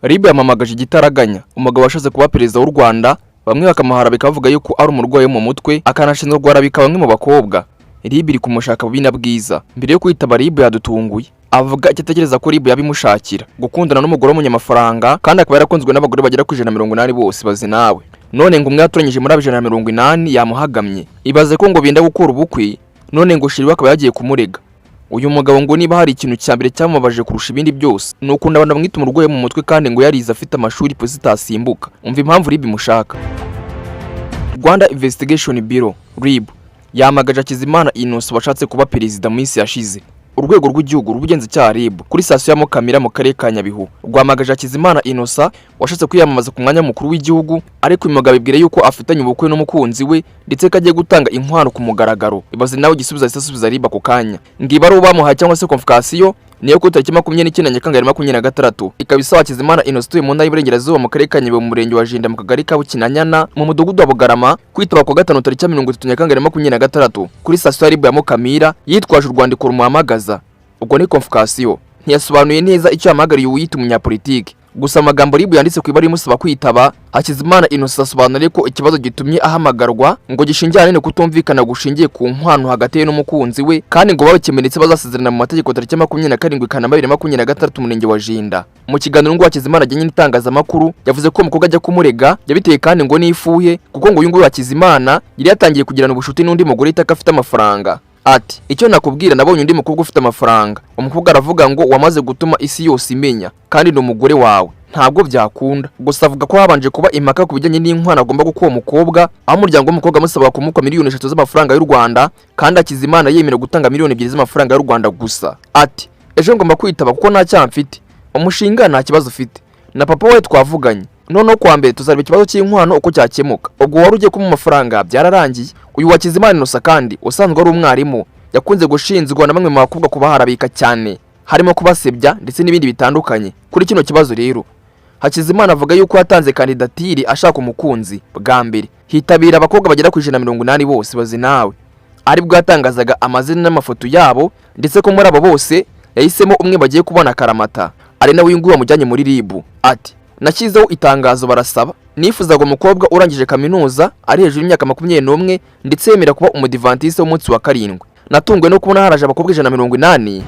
RIB yamamagaje igitaraganya umugabo washatse kuba perezida w'u Rwanda, bamwe bakamuharabika bavuga yuko ari umurwayi mu mutwe akanashinzwe guharabika bamwe mu bakobwa. RIB iri kumushaka bubina bwiza. Mbere yo kwitaba RIB yadutunguye, avuga icyatekereza ko RIB yabimushakira gukundana n'umugore w'umunyamafaranga kandi akaba yarakunzwe n'abagore bagera ku 180 bose bazi nawe. None ngo umwe yatoranyije muri 180 yamuhagamye, ibaze ko ngo binda gukora ubukwe, none ngo shiriwe akaba yagiye kumurega. Uyu mugabo ngo niba hari ikintu cyambere cyamubabaje kurusha ibindi byose nuko ndabanda mwita umurwayi mu mutwe kandi ngo yarize afite amashuri polisi itasimbuka. Umva impamvu RIB mushaka. Rwanda Investigation Bureau RIB yamagaje Hakizimana Innocent washatse kuba perezida mu isi yashize. Urwego rw'igihugu rw'ubugenzacyaha RIB kuri sitasiyo ya Mukamira mu karere ka Nyabihu rwamagaje Hakizimana Innocent washatse kwiyamamaza ku mwanya mukuru w'igihugu, ariko uyu mugabo ibwira yuko afitanye ubukwe n'umukunzi we ndetse ko agiye gutanga inkwano ku mugaragaro. Ibaze nawe igisubizo asubiza RIB ako kanya. Ngibaro bamuhaye cyangwa se convocation niyo ku tariki 29 Nyakanga 2026 ikabisa Hakizimana Innocent mu ntara y'Iburengerazuba mu karere ka Nyabihu mu murenge wa Jinda mu kagari ka Bukinanyana mu mudugudu wa Bugarama kwitaba ku 5 tariki 30 Nyakanga 2026 kuri sitasiyo ya RIB ya Mukamira yitwaje urwandiko rumuhamagaza. Ubwo ni convocation. Ntiyasobanuye neza icyo yamagariye uwiyita umunyapolitiki, gusa amagambo RIB yanditse ku ibari musaba kwitaba Hakizimana Innocent asobanura ko ikibazo gitumye ahamagarwa ngo gishingiye kutumvikana gushingiye ku nkwano hagati ye n'umukunzi we, kandi ngo babekemenetse bazasezerana mu mategeko tariki 27 Kanama 2026 murenge wa Jinda. Mu kiganiro ngo Hakizimana ajyanye n'itangazamakuru yavuze ko umukobwa ajya kumurega yabiteye kandi ngo nifuye kuko ngo uyu nguyu Hakizimana yari yatangiye kugirana ubushuti n'undi mugore itaka afite amafaranga. Ati icyo nakubwira nabonye undi mukobwa ufite amafaranga. Umukobwa aravuga ngo wamaze gutuma isi yose imenya kandi n'umugore wawe ntabwo byakunda. Gusa avuga ko habanje kuba impaka ku bijyanye n'inkwano agomba gukwa umukobwa, aho umuryango w'umukobwa amusaba kumukwa miliyoni 3 z'amafaranga y'u Rwanda kandi Hakizimana yemera gutanga miliyoni 2 z'amafaranga y'u Rwanda gusa. Ati ejo ngomba kwitaba kuko nta cyaha mfite, umushinga nta kibazo ufite, na papa we twavuganye, none kwa mbere tuzareba ikibazo cy'inkwano uko cyakemuka. Ubwo wari ugiye kuma amafaranga byararangiye. Uyu Hakizimana Innocent kandi usanzwe ari umwarimu yakunze gushinzwa na bamwe mu bakobwa kubaharabika cyane, harimo kubasebya ndetse n'ibindi bitandukanye. Kuri kino kibazo rero Hakizimana avuga yuko yatanze kandidatire ashaka umukunzi bwa mbere, hitabira abakobwa bagera ku 180 bose bazi nawe, ari bwo yatangazaga amazina n'amafoto yabo ndetse ko muri abo bose yahisemo umwe bagiye kubona karamata, ari nawe uyunguye wamujyanye muri RIB. Ati nashyizeho itangazo barasaba, nifuzaga umukobwa urangije kaminuza ari hejuru y'imyaka 21 ndetse yemera kuba umudivantiste w'umunsi wa 7. Natungwe no kubona haraje abakobwa 180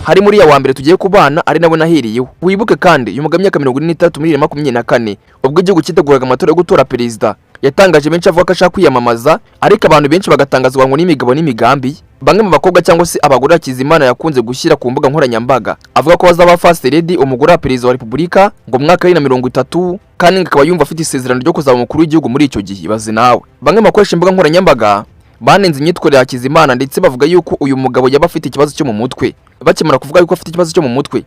hari muri ya wa mbere tugiye kubana ari nawe nahiriyeho. Wibuke kandi uyu mugabo imyaka 43 muri 2024 ubwo igihugu kiteguraga amatora yo gutora perezida yatangaje benshi avuga ko ashaka kwiyamamaza, ariko abantu benshi bagatangazwa ngo n'imigabo n'imigambi. Bamwe mu bakobwa cyangwa se abagore Hakizimana yakunze gushyira ku mbuga nkoranyambaga avuga ko bazaba first lady umugore wa perezida wa Repubulika ngo mwaka 2030 kandi akaba yumva afite isezerano ryo kuzaba umukuru w'igihugu muri icyo gihe. Bazi nawe bamwe makoresha imbuga nkoranyambaga banenze imyitwarire ya Hakizimana ndetse bavuga yuko uyu mugabo yaba afite ikibazo cyo mu mutwe. Bakimara kuvuga yuko afite ikibazo cyo mu mutwe,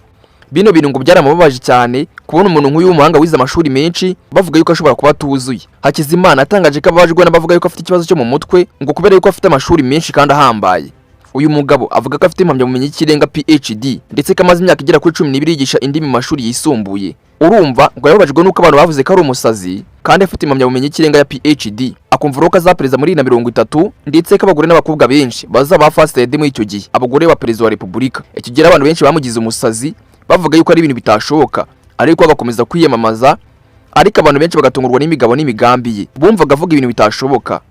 bino bintu ngo byaramubabaje cyane kubona umuntu nk'uyu w'umuhanga wize amashuri menshi bavuga yuko ashobora kuba tuzuye. Hakizimana atangaje ko abajwe n'abavuga yuko afite ikibazo cyo mu mutwe ngo kubera yuko afite amashuri menshi kandi ahambaye. Uyu mugabo avuga ko afite impamyabumenyi y'ikirenga PhD ndetse ko amaze imyaka igera kuri 12 yigisha indimi mu mashuri yisumbuye. Urumva ngo yababajwe nuko abantu bavuze ko ari umusazi kandi afite impamyabumenyi y'ikirenga ya PhD, akumva ko azapereza muri 2030 ndetse ko abagore n'abakobwa benshi bazaba first lady muri icyo gihe, abagore ba perezida wa Repubulika. Icyo gihe abantu benshi bamugize umusazi bavuga yuko ari ibintu bitashoboka, ariko agakomeza kwiyamamaza, ariko abantu benshi bagatungurwa n'imigabo n'imigambi ye, bumvaga avuga ibintu bitashoboka.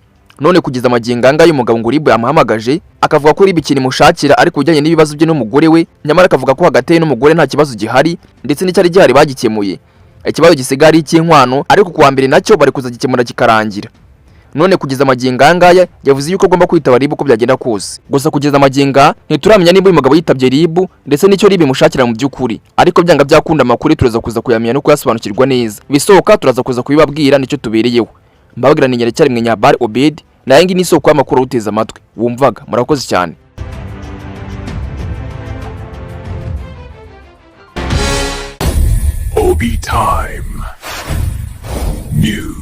None kugeza amaginganga y'umugabo ngo RIB yamuhamagaje akavuga ko RIB ikintu mushakira ariko ujyanye n'ibibazo bye n'umugore we, nyamara akavuga ko hagati ye n'umugore nta kibazo gihari ndetse n'icyari gihari bagikemuye. Ikibazo gisigara icy'inkwano ariko kuwa mbere nacyo bari kuzagikemura kikarangira. None kugeza amaginganga yavuze yuko agomba kwitaba RIB uko byagenda kose. Gusa kugeza amaginga ntituramenya niba uyu mugabo yitabye RIB ndetse n'icyo RIB mushakira mu by'ukuri, ariko byanga byakunda amakuru turaza kuza kuyamenya no kuyasobanukirwa neza. Bisohoka turaza kuza kubibabwira nicyo tubereyeho. Mbabwira ni Nyarecyari mwe Nyabari Obed naye ngi nisoko y'amakuru uteza amatwi wumvaga. Murakoze cyane. OB Time News.